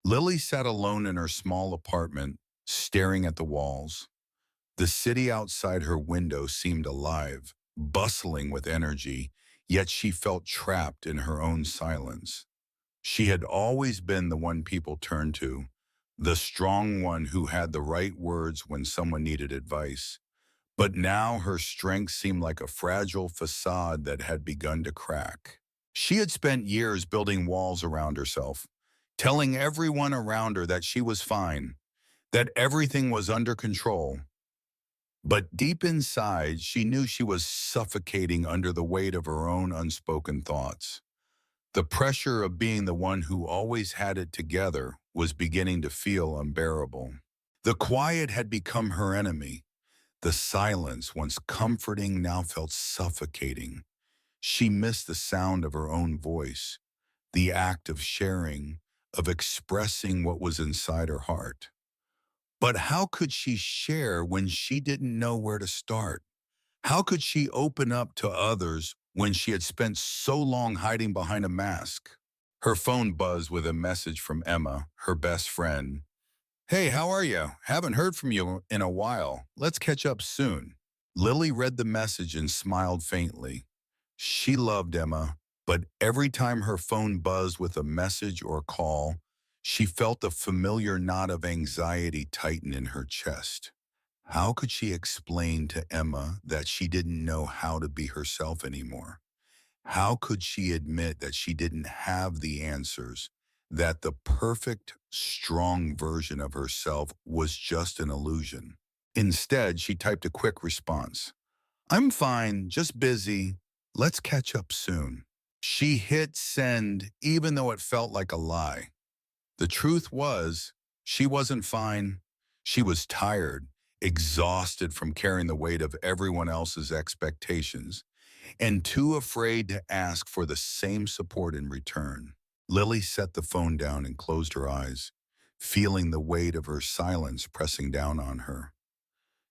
Lily sat alone in her small apartment, staring at the walls. The city outside her window seemed alive, bustling with energy, yet she felt trapped in her own silence. She had always been the one people turned to, the strong one who had the right words when someone needed advice. But now her strength seemed like a fragile facade that had begun to crack. She had spent years building walls around herself, telling everyone around her that she was fine, that everything was under control. But deep inside, she knew she was suffocating under the weight of her own unspoken thoughts. The pressure of being the one who always had it together was beginning to feel unbearable. The quiet had become her enemy. The silence, once comforting, now felt suffocating. She missed the sound of her own voice, the act of sharing, of expressing what was inside her heart. But how could she share when she didn't know where to start? How could she open up to others when she had spent so long hiding behind a mask? Her phone buzzed with a message from Emma, her best friend. "Hey, how are you? Haven't heard from you in a while. Let's catch up soon." Lily read the message and smiled faintly. She loved Emma, but every time her phone buzzed with a message or call, she felt a familiar knot of anxiety tighten in her chest. How could she explain to Emma that she didn't know how to be herself anymore? How could she admit that she didn't have the answers, that the perfect, strong version of herself was just an illusion? Instead, she typed a quick response. "I'm fine, just busy. Let's catch up soon." She hit send even though it felt like a lie. The truth was, she wasn't fine. She was tired, exhausted from carrying the weight of everyone else's expectations, and too afraid to ask for the same support in return. Lily set the phone down and closed her eyes, feeling the weight of her silence pressing down on her.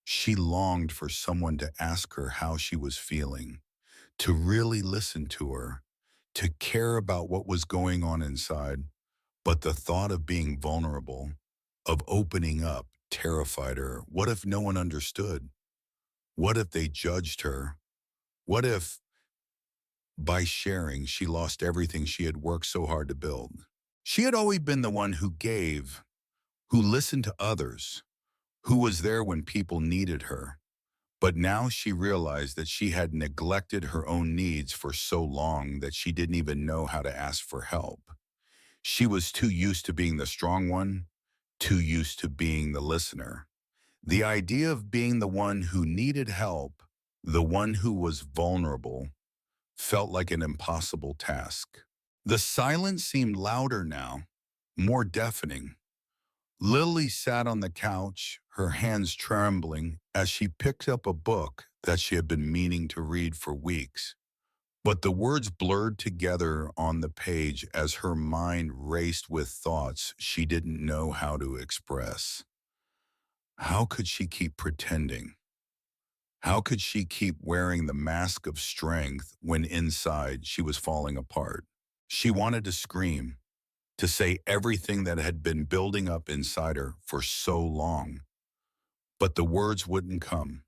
She longed for someone to ask her how she was feeling, to really listen to her, to care about what was going on inside. But the thought of being vulnerable, of opening up, terrified her. What if no one understood? What if they judged her? What if, by sharing, she lost everything she had worked so hard to build? She had always been the one who gave, who listened to others, who was there when people needed her. But now she realized that she had neglected her own needs for so long that she didn't even know how to ask for help. She was too used to being the strong one, too used to being the listener. The idea of being the one who needed help, the one who was vulnerable, felt like an impossible task. The silence seemed louder now, more deafening. Lily sat on the couch, her hands trembling, as she picked up a book that she had been meaning to read for weeks. But the words blurred together on the page as her mind raced with thoughts she didn't know how to express. How could she keep pretending? How could she keep wearing the mask of strength when inside she was falling apart? She wanted to scream, to say everything that had been building up inside her for so long. But the words wouldn't come.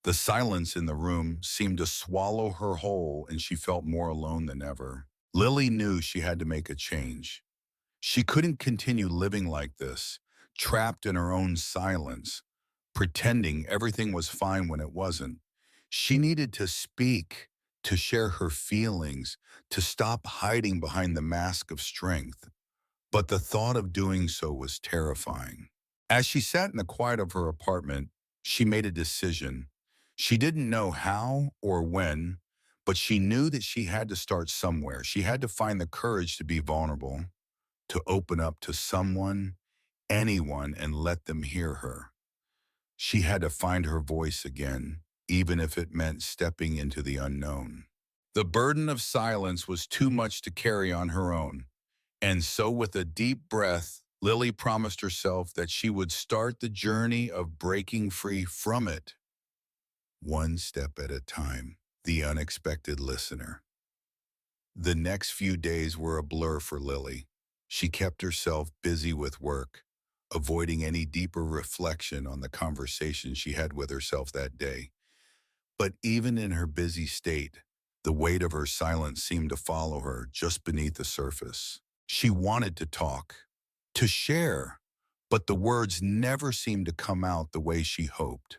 The silence in the room seemed to swallow her whole, and she felt more alone than ever. Lily knew she had to make a change. She couldn't continue living like this, trapped in her own silence, pretending everything was fine when it wasn't. She needed to speak, to share her feelings, to stop hiding behind the mask of strength. But the thought of doing so was terrifying. As she sat in the quiet of her apartment, she made a decision. She didn't know how or when, but she knew that she had to start somewhere. She had to find the courage to be vulnerable, to open up to someone, anyone, and let them hear her. She had to find her voice again, even if it meant stepping into the unknown. The burden of silence was too much to carry on her own. And so with a deep breath, Lily promised herself that she would start the journey of breaking free from it, one step at a time. The unexpected listener. The next few days were a blur for Lily. She kept herself busy with work, avoiding any deeper reflection on the conversation she had with herself that day. But even in her busy state, the weight of her silence seemed to follow her just beneath the surface. She wanted to talk, to share, but the words never seemed to come out the way she hoped.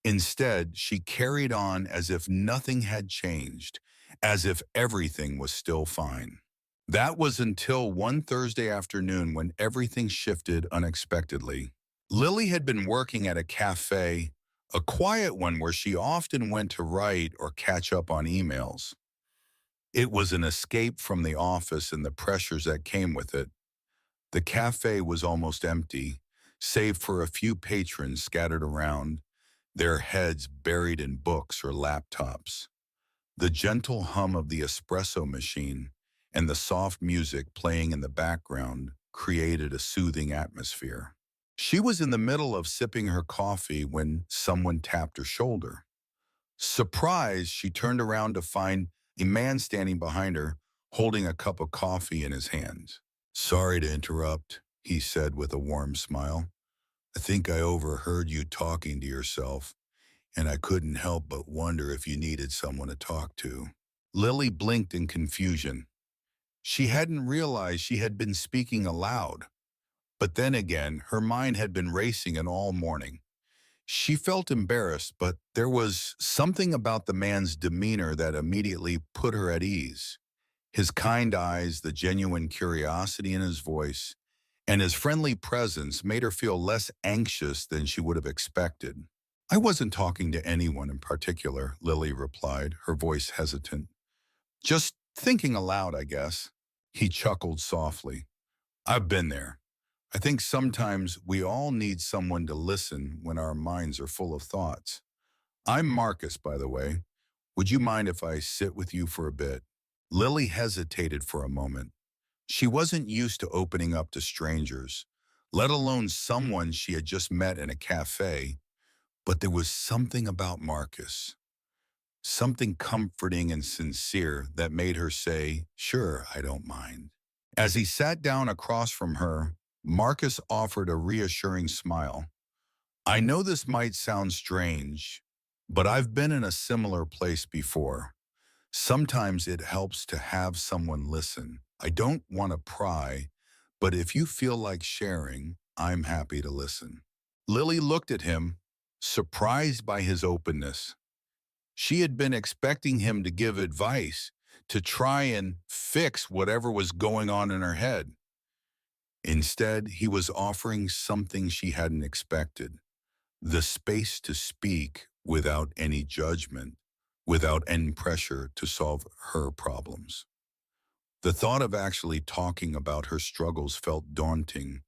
Instead, she carried on as if nothing had changed, as if everything was still fine. That was until one Thursday afternoon when everything shifted unexpectedly. Lily had been working at a cafe, a quiet one where she often went to write or catch up on emails. It was an escape from the office and the pressures that came with it. The cafe was almost empty, save for a few patrons scattered around, their heads buried in books or laptops. The gentle hum of the espresso machine and the soft music playing in the background created a soothing atmosphere. She was in the middle of sipping her coffee when someone tapped her shoulder. Surprised, she turned around to find a man standing behind her, holding a cup of coffee in his hands. "Sorry to interrupt," he said with a warm smile. "I think I overheard you talking to yourself, and I couldn't help but wonder if you needed someone to talk to." Lily blinked in confusion. She hadn't realized she had been speaking aloud. But then again, her mind had been racing it all morning. She felt embarrassed, but there was something about the man's demeanor that immediately put her at ease. His kind eyes, the genuine curiosity in his voice, and his friendly presence made her feel less anxious than she would have expected. "I wasn't talking to anyone in particular," Lily replied, her voice hesitant. "Just thinking aloud, I guess." He chuckled softly. "I've been there. I think sometimes we all need someone to listen when our minds are full of thoughts. I'm Marcus, by the way. Would you mind if I sit with you for a bit?" Lily hesitated for a moment. She wasn't used to opening up to strangers, let alone someone she had just met in a cafe, but there was something about Marcus, something comforting and sincere that made her say, "Sure, I don't mind." As he sat down across from her, Marcus offered a reassuring smile. "I know this might sound strange, but I've been in a similar place before. Sometimes it helps to have someone listen. I don't want to pry, but if you feel like sharing, I'm happy to listen." Lily looked at him, surprised by his openness. She had been expecting him to give advice, to try and fix whatever was going on in her head. Instead, he was offering something she hadn't expected: the space to speak without any judgment, without any pressure to solve her problems. The thought of actually talking about her struggles felt daunting,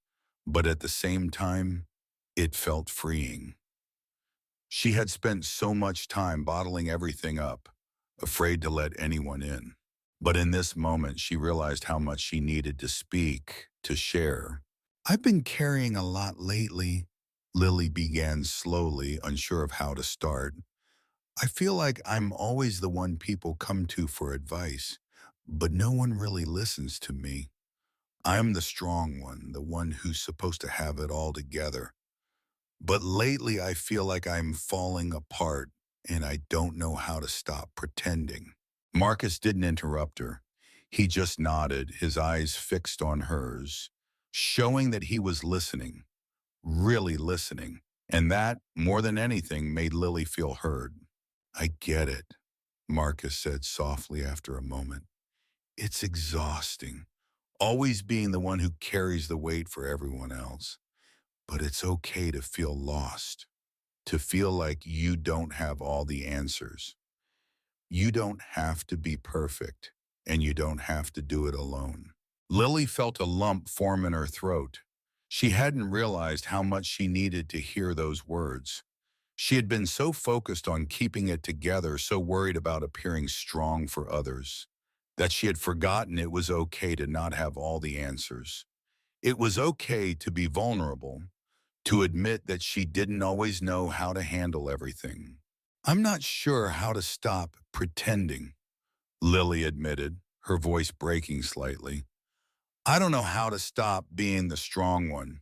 but at the same time, it felt freeing. She had spent so much time bottling everything up, afraid to let anyone in. But in this moment, she realized how much she needed to speak, to share. "I've been carrying a lot lately," Lily began slowly, unsure of how to start. "I feel like I'm always the one people come to for advice, but no one really listens to me. I'm the strong one, the one who's supposed to have it all together. But lately I feel like I'm falling apart and I don't know how to stop pretending." Marcus didn't interrupt her. He just nodded, his eyes fixed on hers, showing that he was listening, really listening. And that, more than anything, made Lily feel heard. "I get it," Marcus said softly after a moment. "It's exhausting, always being the one who carries the weight for everyone else. But it's okay to feel lost, to feel like you don't have all the answers. You don't have to be perfect, and you don't have to do it alone." Lily felt a lump form in her throat. She hadn't realized how much she needed to hear those words. She had been so focused on keeping it together, so worried about appearing strong for others, that she had forgotten it was okay to not have all the answers. It was okay to be vulnerable, to admit that she didn't always know how to handle everything. "I'm not sure how to stop pretending," Lily admitted, her voice breaking slightly. I don't know how to stop being the strong one,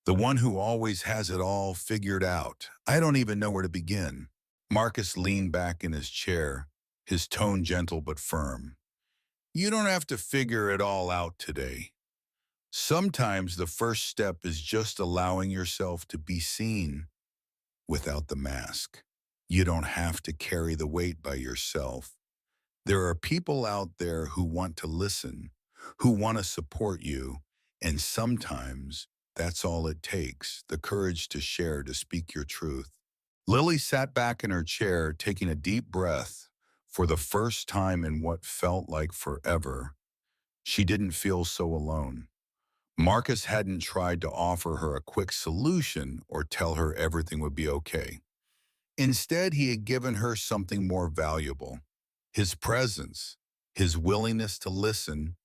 the one who always has it all figured out. I don't even know where to begin. Marcus leaned back in his chair, his tone gentle but firm. You don't have to figure it all out today. Sometimes the first step is just allowing yourself to be seen without the mask. You don't have to carry the weight by yourself. There are people out there who want to listen, who want to support you, and sometimes that's all it takes, the courage to share, to speak your truth. Lily sat back in her chair, taking a deep breath. For the first time in what felt like forever, she didn't feel so alone. Marcus hadn't tried to offer her a quick solution or tell her everything would be okay. Instead, he had given her something more valuable: his presence, his willingness to listen,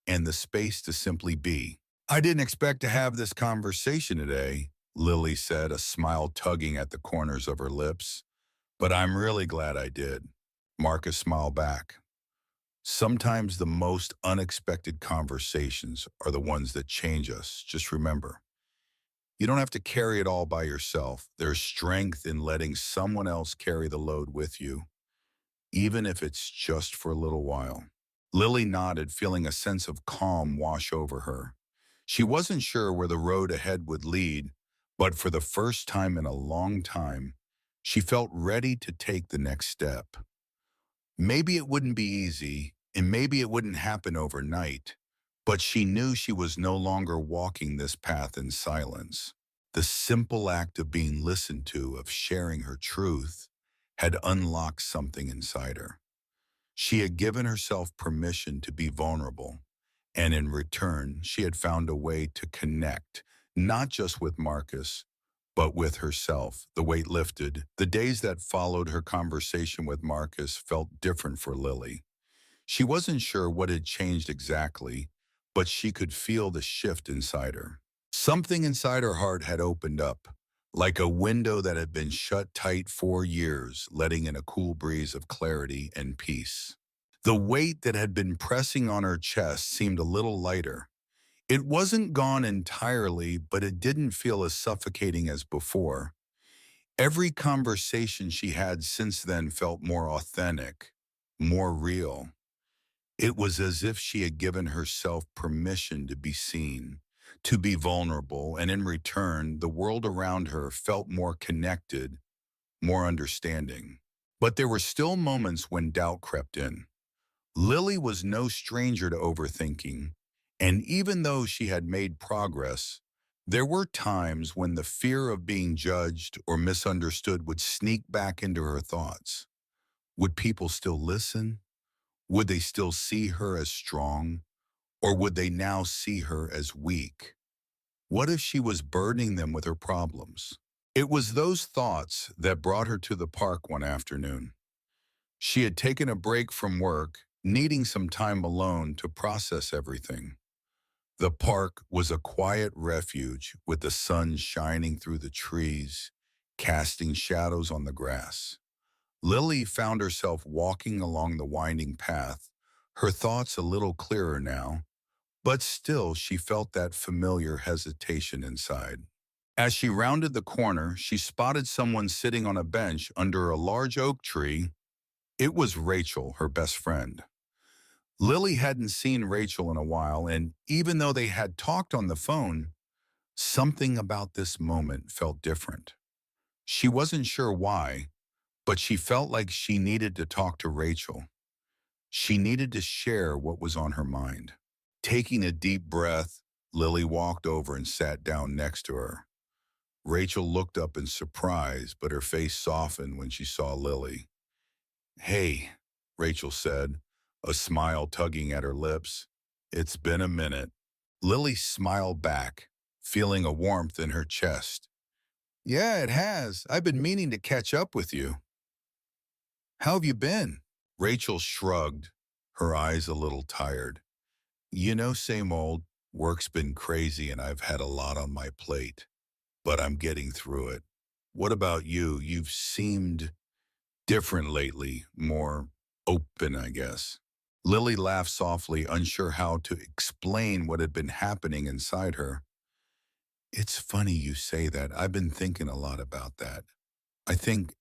and the space to simply be. I didn't expect to have this conversation today, Lily said, a smile tugging at the corners of her lips. But I'm really glad I did. Marcus smiled back. Sometimes the most unexpected conversations are the ones that change us. Just remember, you don't have to carry it all by yourself. There's strength in letting someone else carry the load with you, even if it's just for a little while. Lily nodded, feeling a sense of calm wash over her. She wasn't sure where the road ahead would lead, but for the first time in a long time, she felt ready to take the next step. Maybe it wouldn't be easy, and maybe it wouldn't happen overnight, but she knew she was no longer walking this path in silence. The simple act of being listened to, of sharing her truth, had unlocked something inside her. She had given herself permission to be vulnerable, and in return, she had found a way to connect, not just with Marcus, but with herself. The weight lifted. The days that followed her conversation with Marcus felt different for Lily. She wasn't sure what had changed exactly, but she could feel the shift inside her. Something inside her heart had opened up, like a window that had been shut tight for years, letting in a cool breeze of clarity and peace. The weight that had been pressing on her chest seemed a little lighter. It wasn't gone entirely, but it didn't feel as suffocating as before. Every conversation she had since then felt more authentic, more real. It was as if she had given herself permission to be seen, to be vulnerable, and in return, the world around her felt more connected, more understanding. But there were still moments when doubt crept in. Lily was no stranger to overthinking, and even though she had made progress, there were times when the fear of being judged or misunderstood would sneak back into her thoughts. Would people still listen? Would they still see her as strong? Or would they now see her as weak? What if she was burdening them with her problems? It was those thoughts that brought her to the park one afternoon. She had taken a break from work, needing some time alone to process everything. The park was a quiet refuge with the sun shining through the trees, casting shadows on the grass. Lily found herself walking along the winding path, her thoughts a little clearer now, but still she felt that familiar hesitation inside. As she rounded the corner, she spotted someone sitting on a bench under a large oak tree. It was Rachel, her best friend. Lily hadn't seen Rachel in a while, and even though they had talked on the phone, something about this moment felt different. She wasn't sure why, but she felt like she needed to talk to Rachel. She needed to share what was on her mind. Taking a deep breath, Lily walked over and sat down next to her. Rachel looked up in surprise, but her face softened when she saw Lily. "Hey," Rachel said, a smile tugging at her lips. "It's been a minute." Lily smiled back, feeling a warmth in her chest. "Yeah, it has. I've been meaning to catch up with you. How have you been?" Rachel shrugged, her eyes a little tired. "You know, same old. Work's been crazy and I've had a lot on my plate, but I'm getting through it. What about you? You've seemed different lately, more open, I guess." Lily laughed softly, unsure how to explain what had been happening inside her. It's funny you say that. I've been thinking a lot about that. I think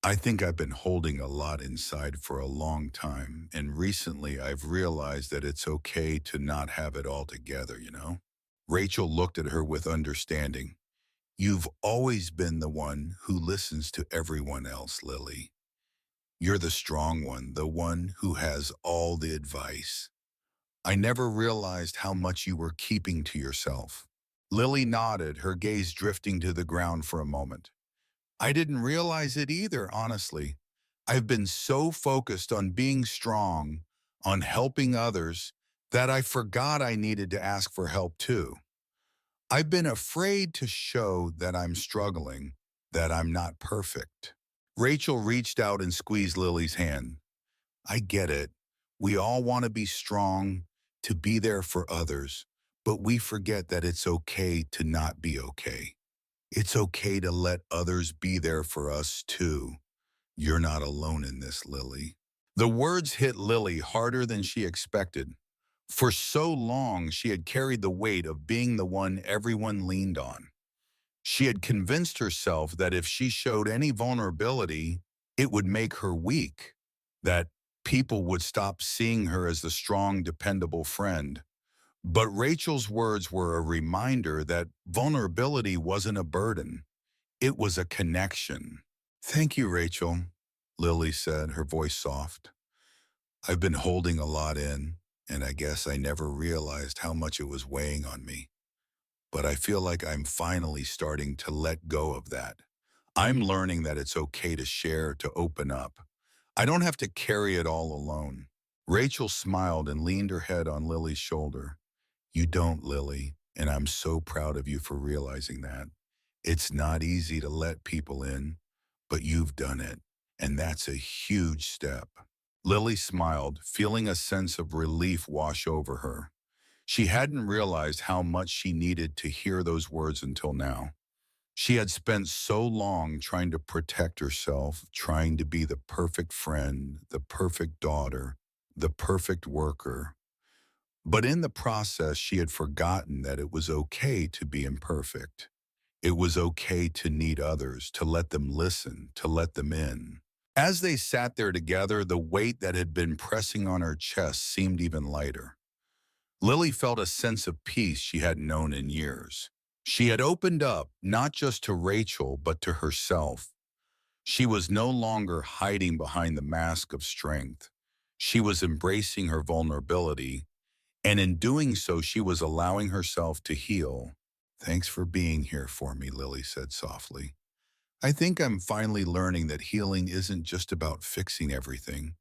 I think I've been holding a lot inside for a long time, and recently I've realized that it's okay to not have it all together. Rachel looked at her with understanding. You've always been the one who listens to everyone else, Lily. You're the strong one, the one who has all the advice. I never realized how much you were keeping to yourself. Lily nodded, her gaze drifting to the ground for a moment. I didn't realize it either, honestly. I've been so focused on being strong, on helping others, that I forgot I needed to ask for help too. I've been afraid to show that I'm struggling, that I'm not perfect. Rachel reached out and squeezed Lily's hand. I get it. We all want to be strong, to be there for others, but we forget that it's okay to not be okay. It's okay to let others be there for us too. You're not alone in this, Lily. The words hit Lily harder than she expected. For so long, she had carried the weight of being the one everyone leaned on. She had convinced herself that if she showed any vulnerability, it would make her weak, that people would stop seeing her as the strong, dependable friend. But Rachel's words were a reminder that vulnerability wasn't a burden. It was a connection. Thank you, Rachel, Lily said, her voice soft. I've been holding a lot in, and I guess I never realized how much it was weighing on me. But I feel like I'm finally starting to let go of that. I'm learning that it's okay to share, to open up. I don't have to carry it all alone. Rachel smiled and leaned her head on Lily's shoulder. You don't, Lily, and I'm so proud of you for realizing that. It's not easy to let people in, but you've done it, and that's a huge step. Lily smiled, feeling a sense of relief wash over her. She hadn't realized how much she needed to hear those words until now. She had spent so long trying to protect herself, trying to be the perfect friend, the perfect daughter, the perfect worker. But in the process, she had forgotten that it was okay to be imperfect. It was okay to need others, to let them listen, to let them in. As they sat there together, the weight that had been pressing on her chest seemed even lighter. Lily felt a sense of peace she hadn't known in years. She had opened up, not just to Rachel, but to herself. She was no longer hiding behind the mask of strength. She was embracing her vulnerability, and in doing so, she was allowing herself to heal. Thanks for being here for me, Lily said softly. I think I'm finally learning that healing isn't just about fixing everything.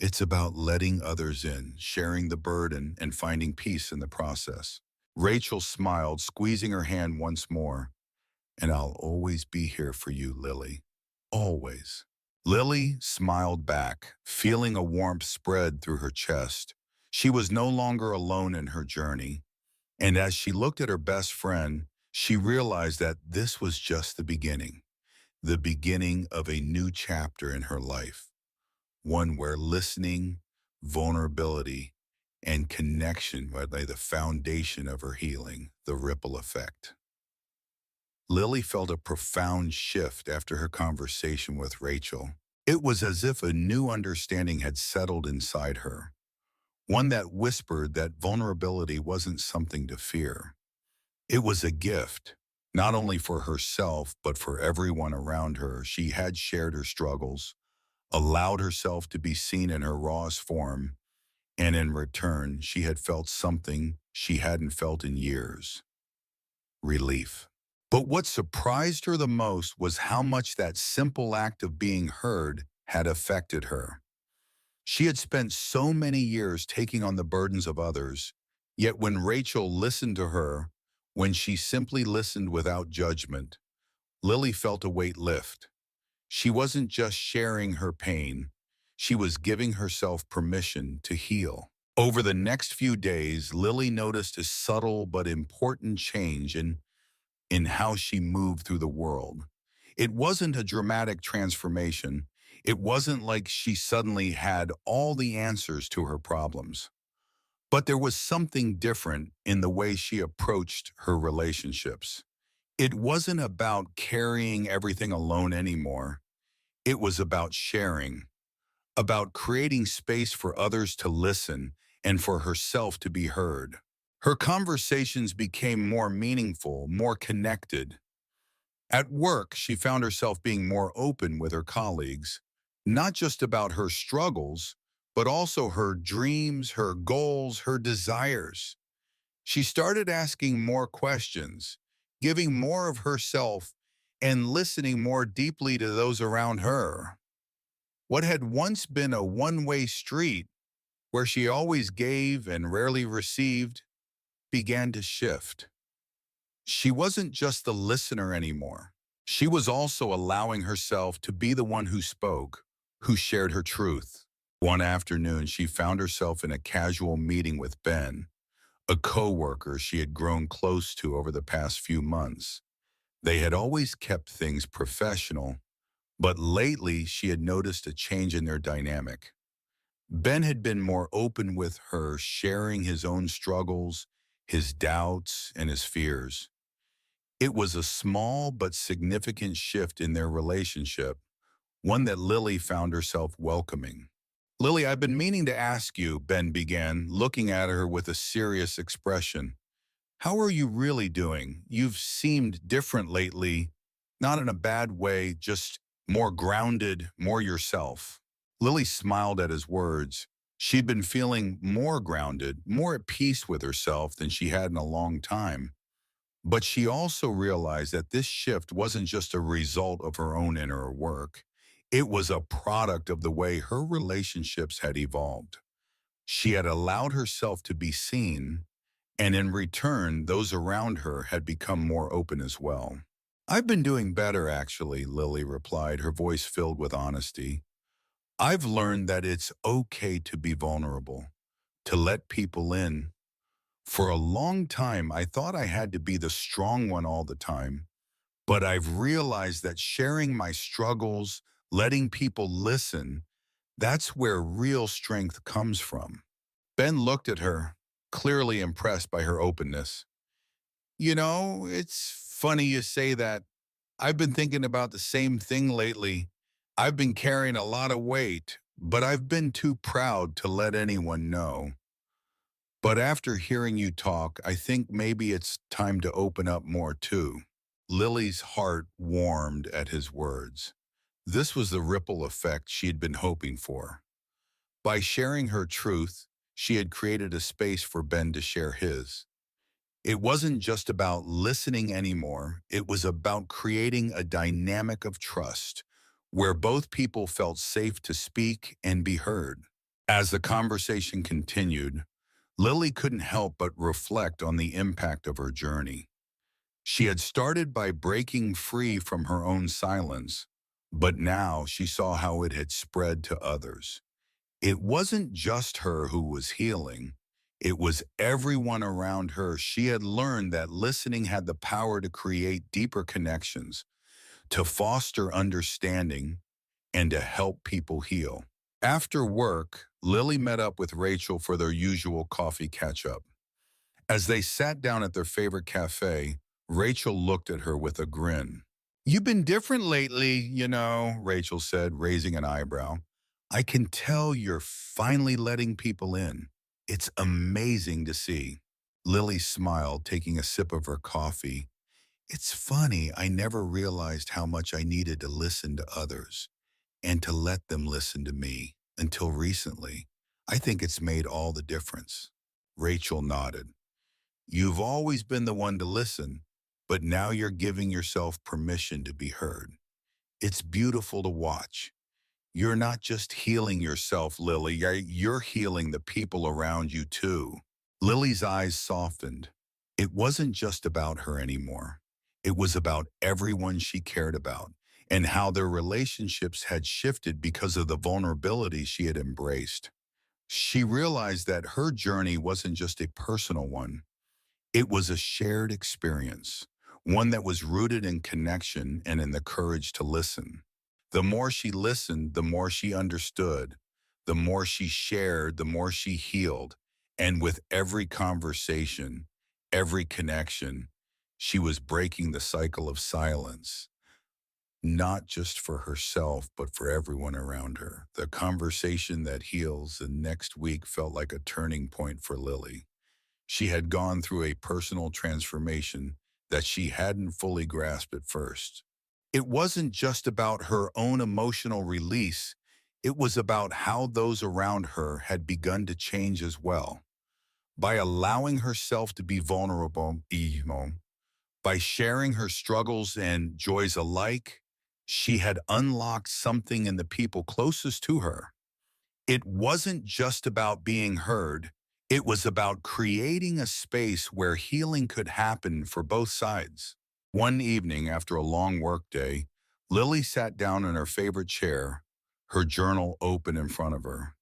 It's about letting others in, sharing the burden, and finding peace in the process. Rachel smiled, squeezing her hand once more. And I'll always be here for you, Lily. Always. Lily smiled back, feeling a warmth spread through her chest. She was no longer alone in her journey. And as she looked at her best friend, she realized that this was just the beginning of a new chapter in her life, one where listening, vulnerability, and connection would lay the foundation of her healing, the ripple effect. Lily felt a profound shift after her conversation with Rachel. It was as if a new understanding had settled inside her, one that whispered that vulnerability wasn't something to fear. It was a gift, not only for herself, but for everyone around her. She had shared her struggles, allowed herself to be seen in her rawest form, and in return, she had felt something she hadn't felt in years: relief. But what surprised her the most was how much that simple act of being heard had affected her. She had spent so many years taking on the burdens of others, yet when Rachel listened to her, when she simply listened without judgment, Lily felt a weight lift. She wasn't just sharing her pain, she was giving herself permission to heal. Over the next few days, Lily noticed a subtle but important change in how she moved through the world. It wasn't a dramatic transformation. It wasn't like she suddenly had all the answers to her problems. But there was something different in the way she approached her relationships. It wasn't about carrying everything alone anymore. It was about sharing, about creating space for others to listen and for herself to be heard. Her conversations became more meaningful, more connected. At work, she found herself being more open with her colleagues, not just about her struggles, but also her dreams, her goals, her desires. She started asking more questions, giving more of herself, and listening more deeply to those around her. What had once been a one-way street, where she always gave and rarely received, began to shift. She wasn't just the listener anymore. She was also allowing herself to be the one who spoke, who shared her truth. One afternoon, she found herself in a casual meeting with Ben, a coworker she had grown close to over the past few months. They had always kept things professional, but lately she had noticed a change in their dynamic. Ben had been more open with her, sharing his own struggles, his doubts, and his fears. It was a small but significant shift in their relationship, one that Lily found herself welcoming. "Lily, I've been meaning to ask you," Ben began, looking at her with a serious expression. "How are you really doing? You've seemed different lately, not in a bad way, just more grounded, more yourself." Lily smiled at his words. She'd been feeling more grounded, more at peace with herself than she had in a long time. But she also realized that this shift wasn't just a result of her own inner work. It was a product of the way her relationships had evolved. She had allowed herself to be seen, and in return, those around her had become more open as well. "I've been doing better, actually," Lily replied, her voice filled with honesty. "I've learned that it's okay to be vulnerable, to let people in. For a long time, I thought I had to be the strong one all the time, but I've realized that sharing my struggles, letting people listen, that's where real strength comes from." Ben looked at her, clearly impressed by her openness. "You know, it's funny you say that. I've been thinking about the same thing lately. I've been carrying a lot of weight, but I've been too proud to let anyone know. But after hearing you talk, I think maybe it's time to open up more too." Lily's heart warmed at his words. This was the ripple effect she had been hoping for. By sharing her truth, she had created a space for Ben to share his. It wasn't just about listening anymore, it was about creating a dynamic of trust where both people felt safe to speak and be heard. As the conversation continued, Lily couldn't help but reflect on the impact of her journey. She had started by breaking free from her own silence, but now she saw how it had spread to others. It wasn't just her who was healing. It was everyone around her. She had learned that listening had the power to create deeper connections, to foster understanding, and to help people heal. After work, Lily met up with Rachel for their usual coffee catch-up. As they sat down at their favorite cafe, Rachel looked at her with a grin. "You've been different lately, Rachel said, raising an eyebrow. "I can tell you're finally letting people in. It's amazing to see." Lily smiled, taking a sip of her coffee. "It's funny, I never realized how much I needed to listen to others and to let them listen to me until recently. I think it's made all the difference." Rachel nodded. "You've always been the one to listen, but now you're giving yourself permission to be heard. It's beautiful to watch. You're not just healing yourself, Lily, you're healing the people around you too." Lily's eyes softened. It wasn't just about her anymore. It was about everyone she cared about and how their relationships had shifted because of the vulnerability she had embraced. She realized that her journey wasn't just a personal one. It was a shared experience, one that was rooted in connection and in the courage to listen. The more she listened, the more she understood. The more she shared, the more she healed. And with every conversation, every connection, she was breaking the cycle of silence, not just for herself, but for everyone around her. The conversation that heals the next week felt like a turning point for Lily. She had gone through a personal transformation that she hadn't fully grasped at first. It wasn't just about her own emotional release, it was about how those around her had begun to change as well. By allowing herself to be vulnerable, by sharing her struggles and joys alike, she had unlocked something in the people closest to her. It wasn't just about being heard, it was about creating a space where healing could happen for both sides. One evening after a long workday, Lily sat down in her favorite chair, her journal open in front of her.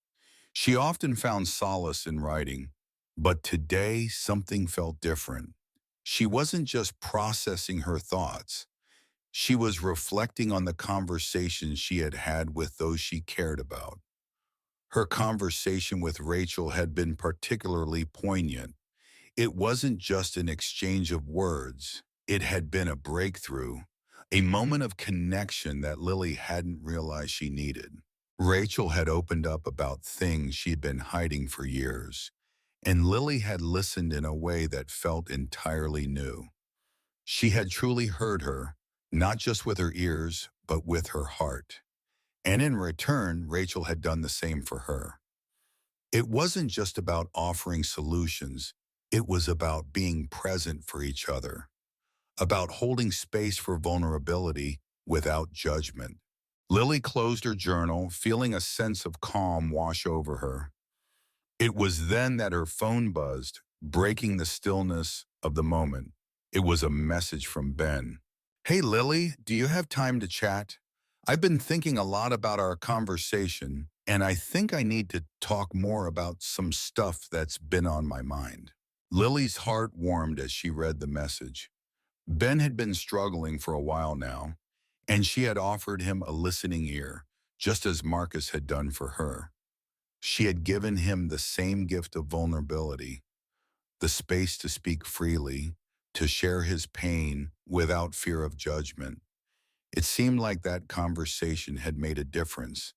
She often found solace in writing, but today something felt different. She wasn't just processing her thoughts, she was reflecting on the conversations she had had with those she cared about. Her conversation with Rachel had been particularly poignant. It wasn't just an exchange of words. It had been a breakthrough, a moment of connection that Lily hadn't realized she needed. Rachel had opened up about things she'd been hiding for years, and Lily had listened in a way that felt entirely new. She had truly heard her, not just with her ears, but with her heart. And in return, Rachel had done the same for her. It wasn't just about offering solutions, it was about being present for each other, about holding space for vulnerability without judgment. Lily closed her journal, feeling a sense of calm wash over her. It was then that her phone buzzed, breaking the stillness of the moment. It was a message from Ben. "Hey Lily, do you have time to chat? I've been thinking a lot about our conversation, and I think I need to talk more about some stuff that's been on my mind." Lily's heart warmed as she read the message. Ben had been struggling for a while now, and she had offered him a listening ear, just as Marcus had done for her. She had given him the same gift of vulnerability, the space to speak freely, to share his pain without fear of judgment. It seemed like that conversation had made a difference,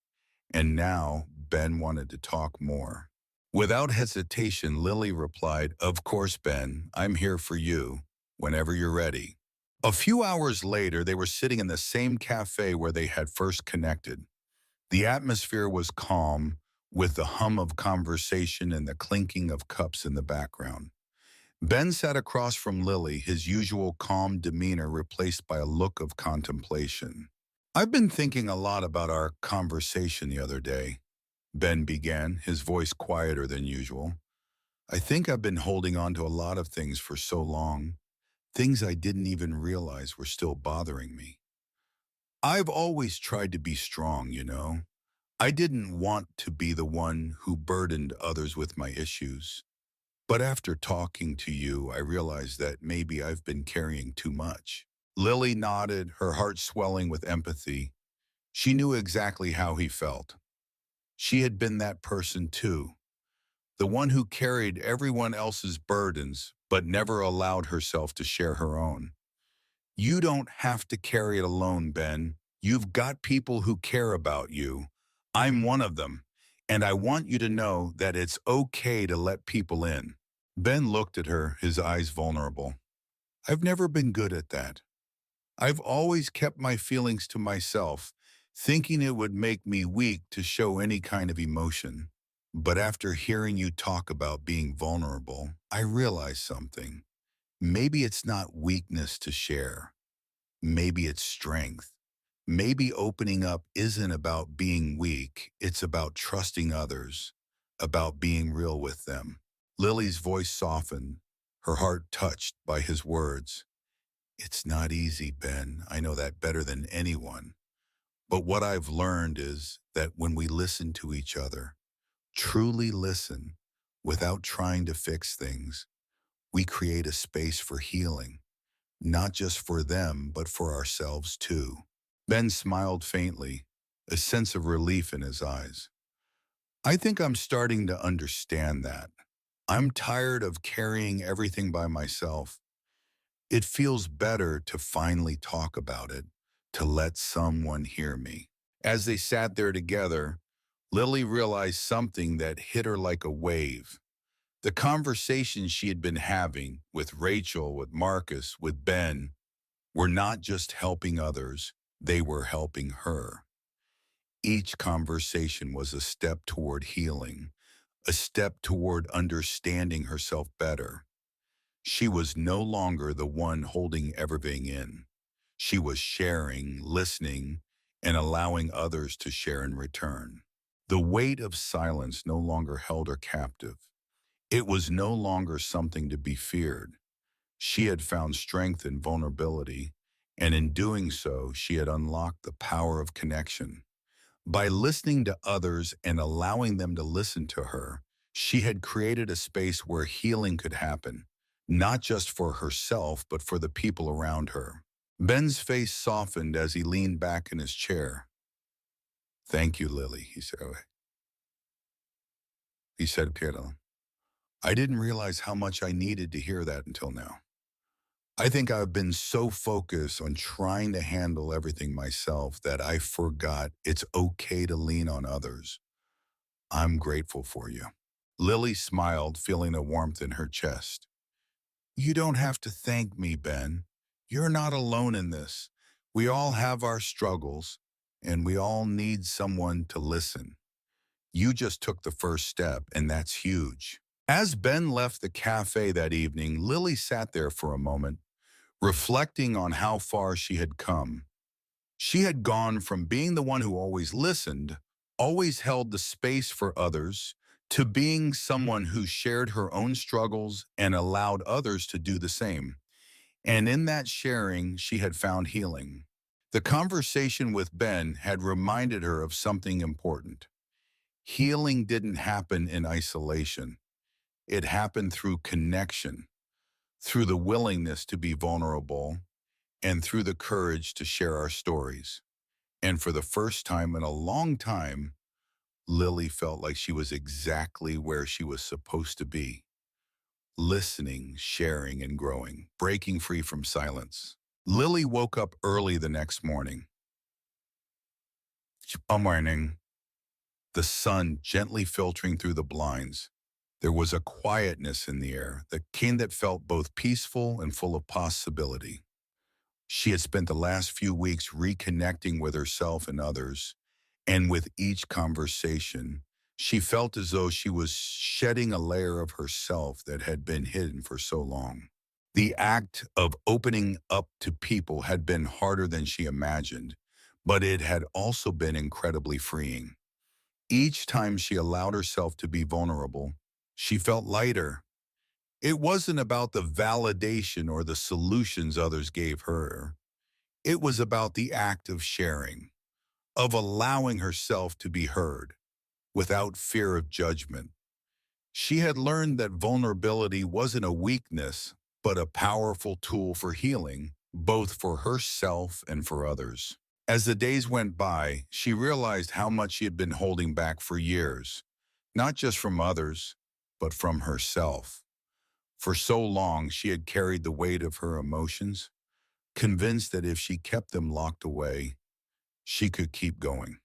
and now Ben wanted to talk more. Without hesitation, Lily replied, "Of course, Ben, I'm here for you, whenever you're ready." A few hours later, they were sitting in the same cafe where they had first connected. The atmosphere was calm, with the hum of conversation and the clinking of cups in the background. Ben sat across from Lily, his usual calm demeanor replaced by a look of contemplation. "I've been thinking a lot about our conversation the other day," Ben began, his voice quieter than usual. "I think I've been holding on to a lot of things for so long, things I didn't even realize were still bothering me. I've always tried to be strong, you know. I didn't want to be the one who burdened others with my issues. But after talking to you, I realized that maybe I've been carrying too much." Lily nodded, her heart swelling with empathy. She knew exactly how he felt. She had been that person too, the one who carried everyone else's burdens but never allowed herself to share her own. "You don't have to carry it alone, Ben. You've got people who care about you. I'm one of them, and I want you to know that it's okay to let people in." Ben looked at her, his eyes vulnerable. "I've never been good at that. I've always kept my feelings to myself, thinking it would make me weak to show any kind of emotion. But after hearing you talk about being vulnerable, I realized something. Maybe it's not weakness to share. Maybe it's strength. Maybe opening up isn't about being weak, it's about trusting others, about being real with them." Lily's voice softened, her heart touched by his words. "It's not easy, Ben. I know that better than anyone. But what I've learned is that when we listen to each other, truly listen, without trying to fix things, we create a space for healing, not just for them, but for ourselves too." Ben smiled faintly, a sense of relief in his eyes. I think I'm starting to understand that. I'm tired of carrying everything by myself. It feels better to finally talk about it, to let someone hear me. As they sat there together, Lily realized something that hit her like a wave. The conversations she had been having with Rachel, with Marcus, with Ben, were not just helping others, they were helping her. Each conversation was a step toward healing, a step toward understanding herself better. She was no longer the one holding everything in. She was sharing, listening, and allowing others to share in return. The weight of silence no longer held her captive. It was no longer something to be feared. She had found strength in vulnerability, and in doing so, she had unlocked the power of connection. By listening to others and allowing them to listen to her, she had created a space where healing could happen, not just for herself, but for the people around her. Ben's face softened as he leaned back in his chair. Thank you, Lily, he said. Piero. I didn't realize how much I needed to hear that until now. I think I've been so focused on trying to handle everything myself that I forgot it's okay to lean on others. I'm grateful for you. Lily smiled, feeling a warmth in her chest. You don't have to thank me, Ben. You're not alone in this. We all have our struggles, and we all need someone to listen. You just took the first step, and that's huge. As Ben left the cafe that evening, Lily sat there for a moment, reflecting on how far she had come. She had gone from being the one who always listened, always held the space for others, to being someone who shared her own struggles and allowed others to do the same. And in that sharing, she had found healing. The conversation with Ben had reminded her of something important. Healing didn't happen in isolation. It happened through connection, through the willingness to be vulnerable, and through the courage to share our stories. And for the first time in a long time, Lily felt like she was exactly where she was supposed to be, listening, sharing, and growing, breaking free from silence. Lily woke up early the next morning. Morning, the sun gently filtering through the blinds. There was a quietness in the air, that felt both peaceful and full of possibility. She had spent the last few weeks reconnecting with herself and others, and with each conversation, she felt as though she was shedding a layer of herself that had been hidden for so long. The act of opening up to people had been harder than she imagined, but it had also been incredibly freeing. Each time she allowed herself to be vulnerable, she felt lighter. It wasn't about the validation or the solutions others gave her. It was about the act of sharing, of allowing herself to be heard without fear of judgment. She had learned that vulnerability wasn't a weakness, but a powerful tool for healing, both for herself and for others. As the days went by, she realized how much she had been holding back for years, not just from others, but from herself. For so long, she had carried the weight of her emotions, convinced that if she kept them locked away, she could keep going.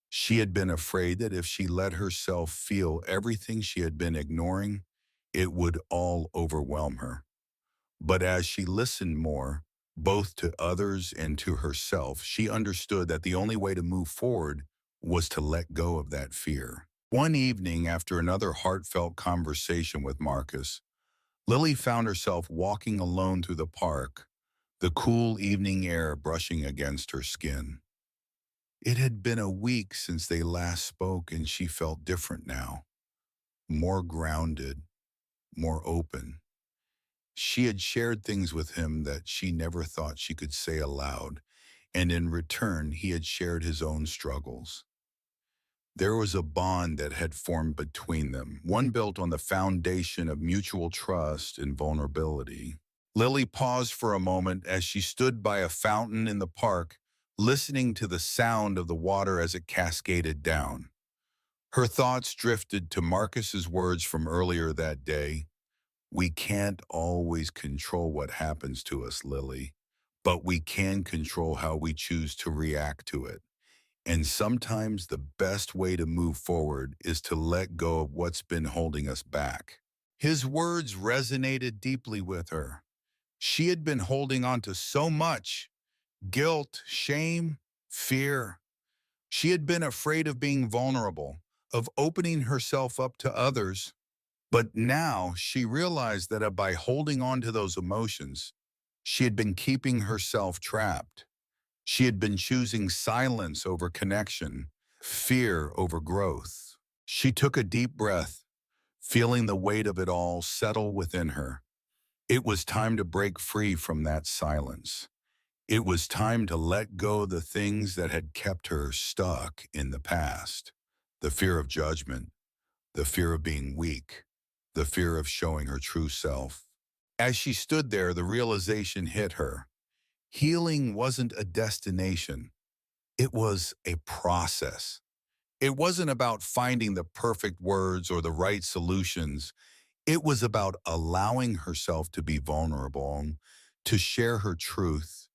She had been afraid that if she let herself feel everything she had been ignoring, it would all overwhelm her. But as she listened more, both to others and to herself, she understood that the only way to move forward was to let go of that fear. One evening, after another heartfelt conversation with Marcus, Lily found herself walking alone through the park, the cool evening air brushing against her skin. It had been a week since they last spoke, and she felt different now, more grounded, more open. She had shared things with him that she never thought she could say aloud, and in return, he had shared his own struggles. There was a bond that had formed between them, one built on the foundation of mutual trust and vulnerability. Lily paused for a moment as she stood by a fountain in the park, listening to the sound of the water as it cascaded down. Her thoughts drifted to Marcus's words from earlier that day. We can't always control what happens to us, Lily, but we can control how we choose to react to it. And sometimes the best way to move forward is to let go of what's been holding us back. His words resonated deeply with her. She had been holding on to so much: guilt, shame, fear. She had been afraid of being vulnerable, of opening herself up to others. But now she realized that by holding on to those emotions, she had been keeping herself trapped. She had been choosing silence over connection, fear over growth. She took a deep breath, feeling the weight of it all settle within her. It was time to break free from that silence. It was time to let go the things that had kept her stuck in the past. The fear of judgment, the fear of being weak, the fear of showing her true self. As she stood there, the realization hit her. Healing wasn't a destination. It was a process. It wasn't about finding the perfect words or the right solutions. It was about allowing herself to be vulnerable, to share her truth,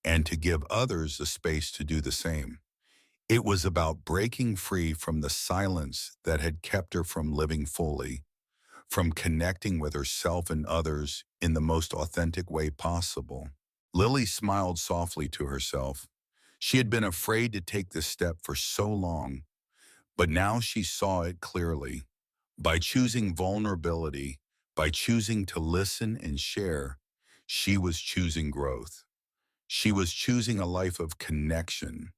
and to give others the space to do the same. It was about breaking free from the silence that had kept her from living fully, from connecting with herself and others in the most authentic way possible. Lily smiled softly to herself. She had been afraid to take this step for so long, but now she saw it clearly. By choosing vulnerability, by choosing to listen and share, she was choosing growth. She was choosing a life of connection,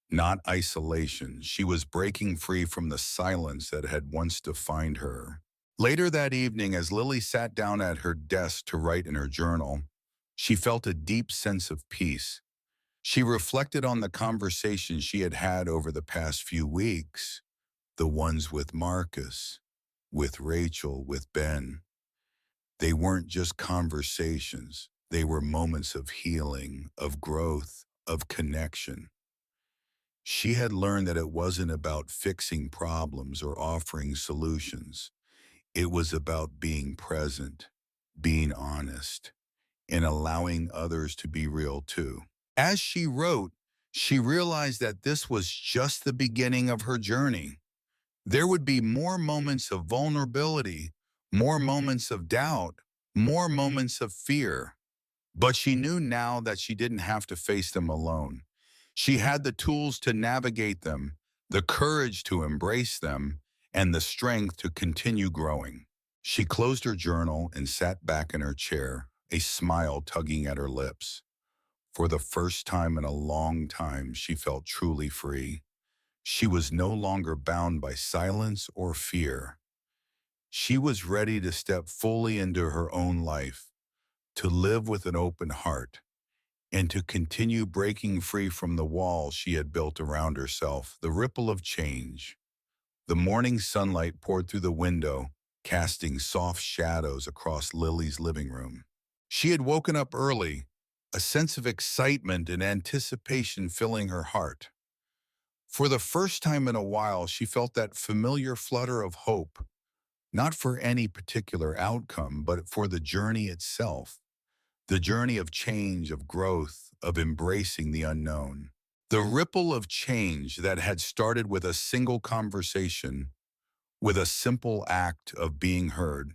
not isolation. She was breaking free from the silence that had once defined her. Later that evening, as Lily sat down at her desk to write in her journal, she felt a deep sense of peace. She reflected on the conversations she had had over the past few weeks, the ones with Marcus, with Rachel, with Ben. They weren't just conversations. They were moments of healing, of growth, of connection. She had learned that it wasn't about fixing problems or offering solutions. It was about being present, being honest, and allowing others to be real too. As she wrote, she realized that this was just the beginning of her journey. There would be more moments of vulnerability, more moments of doubt, more moments of fear. But she knew now that she didn't have to face them alone. She had the tools to navigate them, the courage to embrace them, and the strength to continue growing. She closed her journal and sat back in her chair, a smile tugging at her lips. For the first time in a long time, she felt truly free. She was no longer bound by silence or fear. She was ready to step fully into her own life, to live with an open heart, and to continue breaking free from the walls she had built around herself. The ripple of change. The morning sunlight poured through the window, casting soft shadows across Lily's living room. She had woken up early, a sense of excitement and anticipation filling her heart. For the first time in a while, she felt that familiar flutter of hope, not for any particular outcome, but for the journey itself, the journey of change, of growth, of embracing the unknown. The ripple of change that had started with a single conversation, with a simple act of being heard,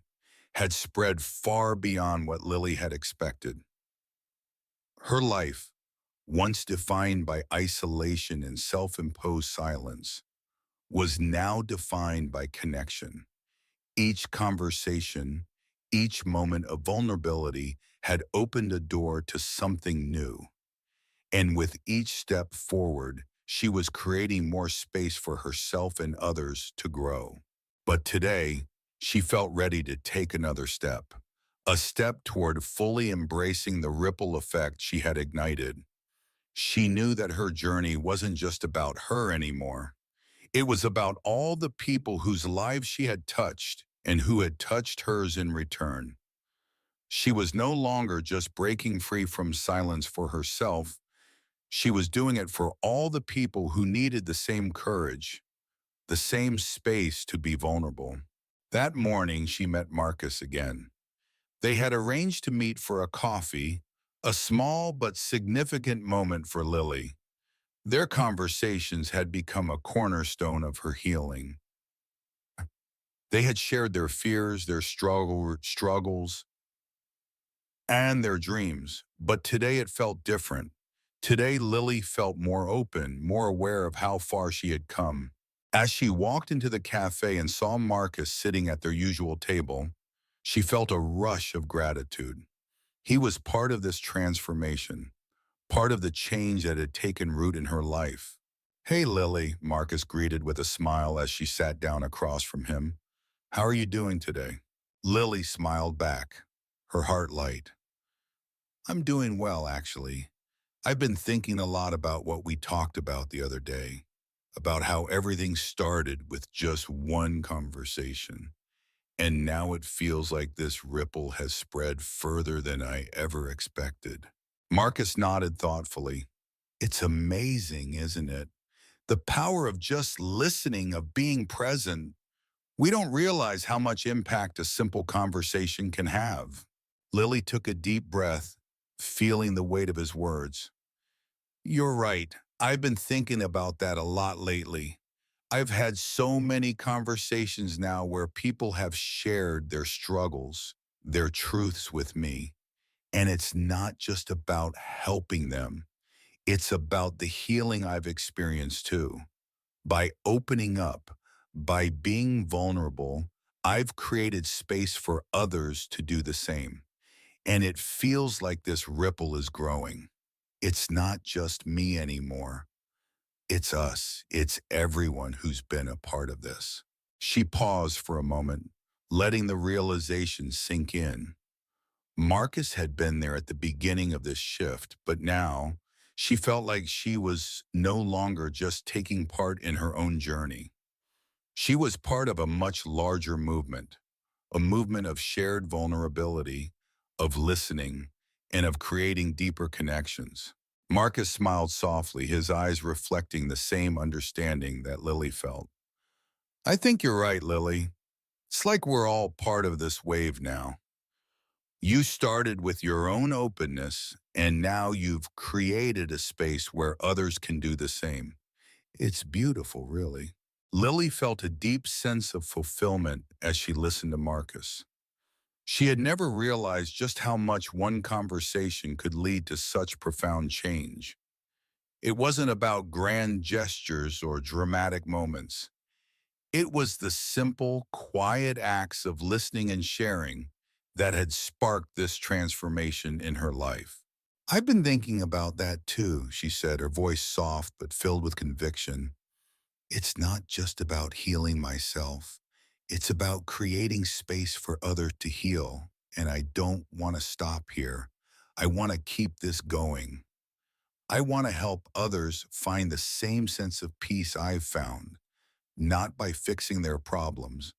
had spread far beyond what Lily had expected. Her life, once defined by isolation and self-imposed silence, was now defined by connection. Each conversation, each moment of vulnerability had opened a door to something new. And with each step forward, she was creating more space for herself and others to grow. But today, she felt ready to take another step, a step toward fully embracing the ripple effect she had ignited. She knew that her journey wasn't just about her anymore. It was about all the people whose lives she had touched and who had touched hers in return. She was no longer just breaking free from silence for herself. She was doing it for all the people who needed the same courage, the same space to be vulnerable. That morning, she met Marcus again. They had arranged to meet for a coffee, a small but significant moment for Lily. Their conversations had become a cornerstone of her healing. They had shared their fears, their struggles, and their dreams. But today it felt different. Today, Lily felt more open, more aware of how far she had come. As she walked into the cafe and saw Marcus sitting at their usual table, she felt a rush of gratitude. He was part of this transformation, part of the change that had taken root in her life. "Hey, Lily," Marcus greeted with a smile as she sat down across from him. "How are you doing today?" Lily smiled back, her heart light. "I'm doing well, actually. I've been thinking a lot about what we talked about the other day, about how everything started with just one conversation. And now it feels like this ripple has spread further than I ever expected." Marcus nodded thoughtfully. "It's amazing, isn't it? The power of just listening, of being present. We don't realize how much impact a simple conversation can have." Lily took a deep breath, feeling the weight of his words. "You're right. I've been thinking about that a lot lately. I've had so many conversations now where people have shared their struggles, their truths with me. And it's not just about helping them. It's about the healing I've experienced too. By opening up, by being vulnerable, I've created space for others to do the same. And it feels like this ripple is growing. It's not just me anymore. It's us. It's everyone who's been a part of this." She paused for a moment, letting the realization sink in. Marcus had been there at the beginning of this shift, but now she felt like she was no longer just taking part in her own journey. She was part of a much larger movement, a movement of shared vulnerability, of listening, and of creating deeper connections. Marcus smiled softly, his eyes reflecting the same understanding that Lily felt. "I think you're right, Lily. It's like we're all part of this wave now. You started with your own openness, and now you've created a space where others can do the same. It's beautiful, really." Lily felt a deep sense of fulfillment as she listened to Marcus. She had never realized just how much one conversation could lead to such profound change. It wasn't about grand gestures or dramatic moments. It was the simple, quiet acts of listening and sharing that had sparked this transformation in her life. "I've been thinking about that too," she said, her voice soft but filled with conviction. "It's not just about healing myself. It's about creating space for others to heal. And I don't want to stop here. I want to keep this going. I want to help others find the same sense of peace I've found, not by fixing their problems,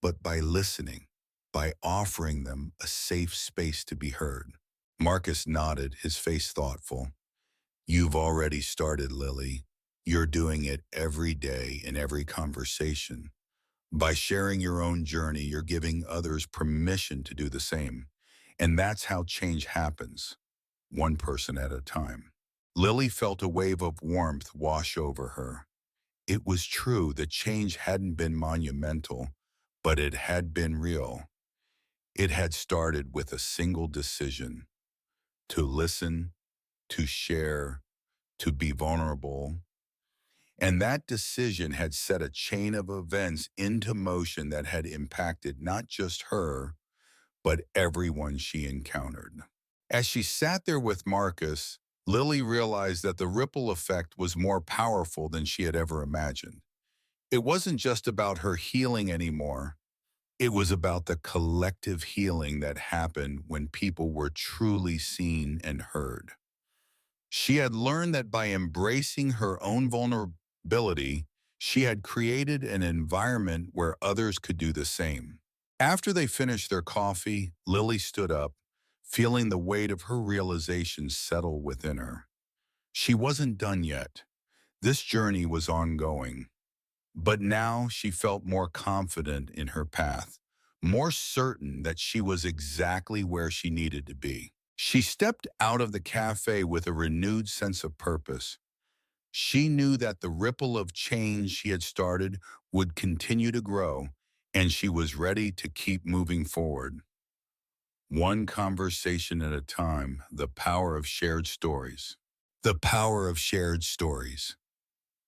but by listening, by offering them a safe space to be heard." Marcus nodded, his face thoughtful. "You've already started, Lily. You're doing it every day in every conversation. By sharing your own journey, you're giving others permission to do the same. And that's how change happens, one person at a time." Lily felt a wave of warmth wash over her. It was true that change hadn't been monumental, but it had been real. It had started with a single decision: to listen, to share, to be vulnerable. And that decision had set a chain of events into motion that had impacted not just her, but everyone she encountered. As she sat there with Marcus, Lily realized that the ripple effect was more powerful than she had ever imagined. It wasn't just about her healing anymore. It was about the collective healing that happened when people were truly seen and heard. She had learned that by embracing her own vulnerability, she had created an environment where others could do the same. After they finished their coffee, Lily stood up, feeling the weight of her realization settle within her. She wasn't done yet. This journey was ongoing. But now she felt more confident in her path, more certain that she was exactly where she needed to be. She stepped out of the cafe with a renewed sense of purpose. She knew that the ripple of change she had started would continue to grow, and she was ready to keep moving forward. One conversation at a time, the power of shared stories. The power of shared stories.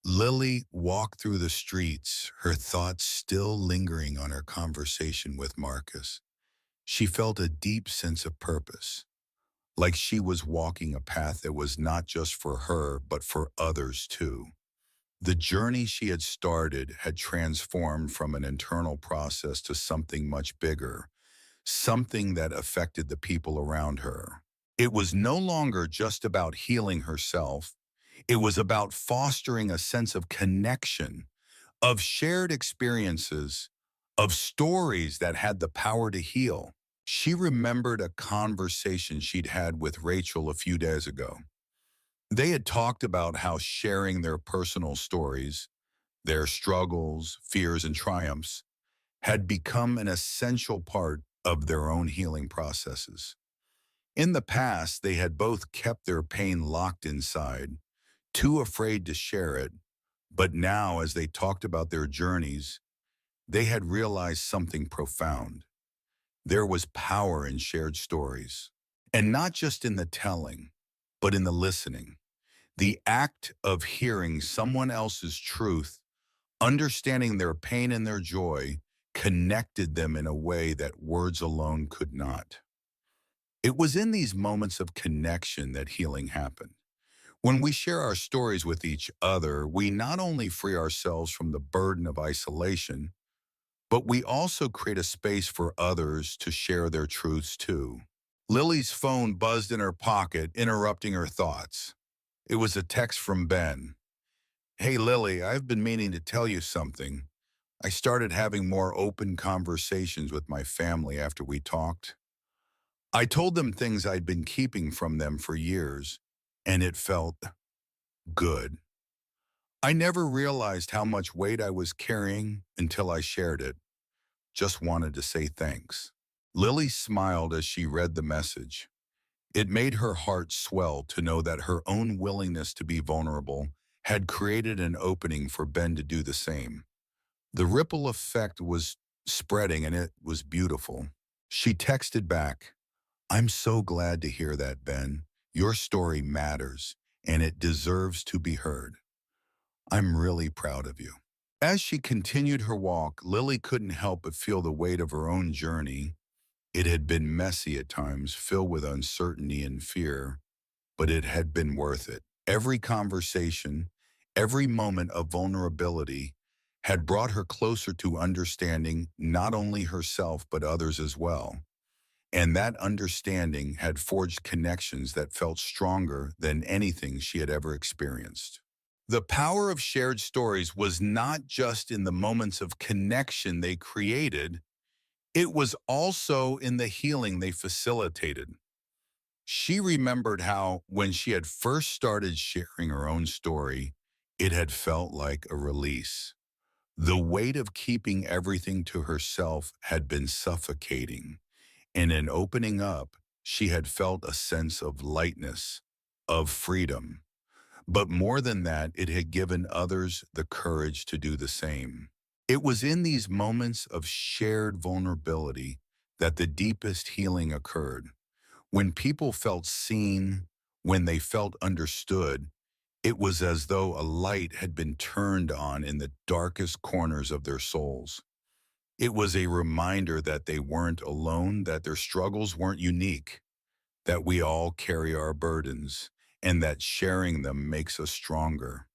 Lily walked through the streets, her thoughts still lingering on her conversation with Marcus. She felt a deep sense of purpose, like she was walking a path that was not just for her, but for others too. The journey she had started had transformed from an internal process to something much bigger, something that affected the people around her. It was no longer just about healing herself. It was about fostering a sense of connection, of shared experiences, of stories that had the power to heal. She remembered a conversation she'd had with Rachel a few days ago. They had talked about how sharing their personal stories, their struggles, fears, and triumphs had become an essential part of their own healing processes. In the past, they had both kept their pain locked inside, too afraid to share it, but now, as they talked about their journeys, they had realized something profound. There was power in shared stories, and not just in the telling, but in the listening. The act of hearing someone else's truth, understanding their pain and their joy, connected them in a way that words alone could not. It was in these moments of connection that healing happened. When we share our stories with each other, we not only free ourselves from the burden of isolation, but we also create a space for others to share their truths too. Lily's phone buzzed in her pocket, interrupting her thoughts. It was a text from Ben. "Hey Lily, I've been meaning to tell you something. I started having more open conversations with my family after we talked. I told them things I'd been keeping from them for years, and it felt good. I never realized how much weight I was carrying until I shared it. Just wanted to say thanks." Lily smiled as she read the message. It made her heart swell to know that her own willingness to be vulnerable had created an opening for Ben to do the same. The ripple effect was spreading and it was beautiful. She texted back, "I'm so glad to hear that, Ben. Your story matters, and it deserves to be heard. I'm really proud of you." As she continued her walk, Lily couldn't help but feel the weight of her own journey. It had been messy at times, filled with uncertainty and fear, but it had been worth it. Every conversation, every moment of vulnerability had brought her closer to understanding not only herself but others as well. And that understanding had forged connections that felt stronger than anything she had ever experienced. The power of shared stories was not just in the moments of connection they created, it was also in the healing they facilitated. She remembered how, when she had first started sharing her own story, it had felt like a release. The weight of keeping everything to herself had been suffocating, and in opening up, she had felt a sense of lightness, of freedom. But more than that, it had given others the courage to do the same. It was in these moments of shared vulnerability that the deepest healing occurred. When people felt seen, when they felt understood, it was as though a light had been turned on in the darkest corners of their souls. It was a reminder that they weren't alone, that their struggles weren't unique, that we all carry our burdens, and that sharing them makes us stronger.